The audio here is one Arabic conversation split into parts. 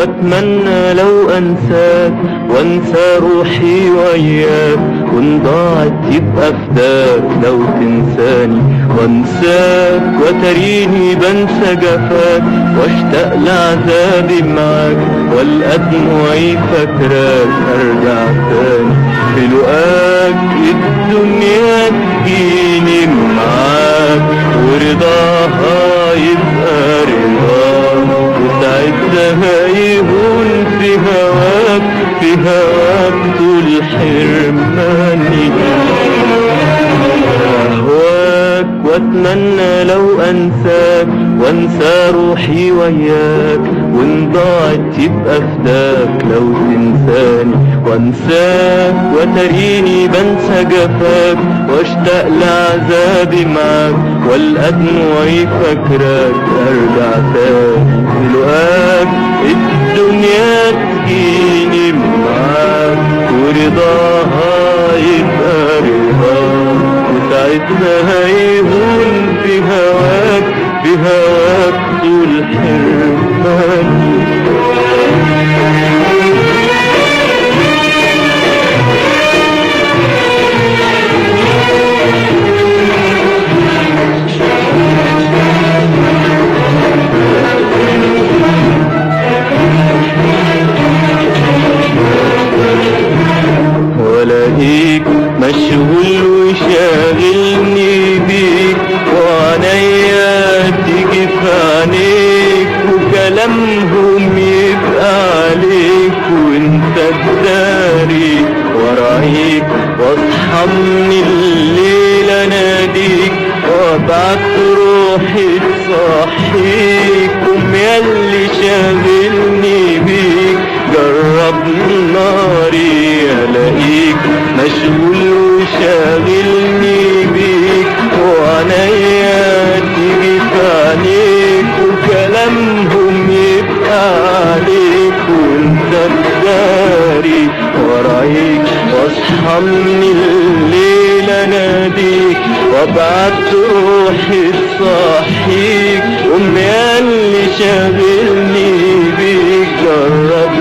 واتمنى لو انساك وانسى روحي وياك، وان ضاعت يبقى فداك لو تنساني وانساك، وتريني بنسى جفاك واشتاق لعذابي معاك، والقى دموعي فاكراك ارجع تاني في لقاك. الدنيا تجيني معاك ورضاها يبقى رضاك، وساعتها يهون في هواك، في هواك طول حرماني. أهواك واتمنى لو انساك وانسى روحي وياك، وان ضاعت يبقى فداك لو تنساني وانساك، وتريني بنسى جفاك واشتاق لعذابي معاك، والقى دموعي فاكراك ارجع تاني في لقاك. الدنيا تجيني معاك ورضاها يبقى رضاك، وساعتها هيهون في هواك، في هواك طول حرماني. ولاقيك مشغول وشاغلني بيك، وعنيا تيجي في عينيك، وكلامهم يبقى عليك وانت تداري، ورايك واصحى من الليل اناديك، وابعت روحي تصحيك، قوم ياللي شاغلني بيك جرب ناري. الاقيك مشغول وشاغلني بيك، وعنيا تيجي في عينيك، وكلامهم يبقى عليك وانت تداري، ورايك واصحى من الليل اناديك، وابعت روحي تصحيك، قوم ياللي شاغلني بيك جرب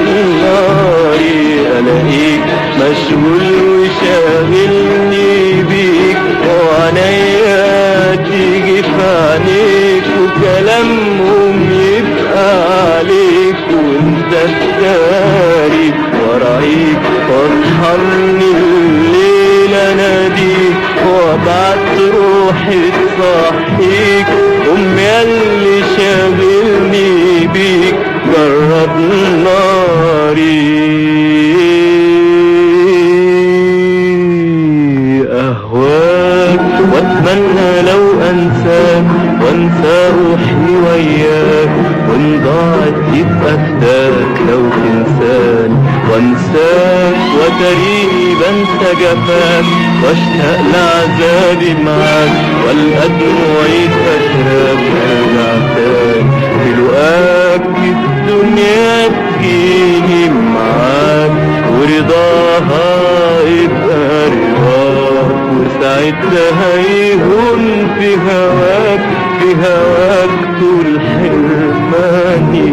ناري. الاقيك مشغول وشاغلني بيك، وعنيا تيجي في عينيك، وكلامهم يبقى عليك وانت تداري، ورايك واصحى من الليل اناديك، وابعت روحي تصحيك، قوم ياللي شاغلني بيك جرب ناري. أهواك واتمنى لو انساك وانسى روحي وياك، وان ضاعت يبقى فداك لو تنساني وانساك، وتريني بنسى جفاك واشتاق لعذابي معاك، والقى دموعي فاكراك ارجع تاني في لقاك. الدنيا تجيني معاك ورضاها يبقى رضاك، وساعتها يهون في هواك، في هواك طول حرماني.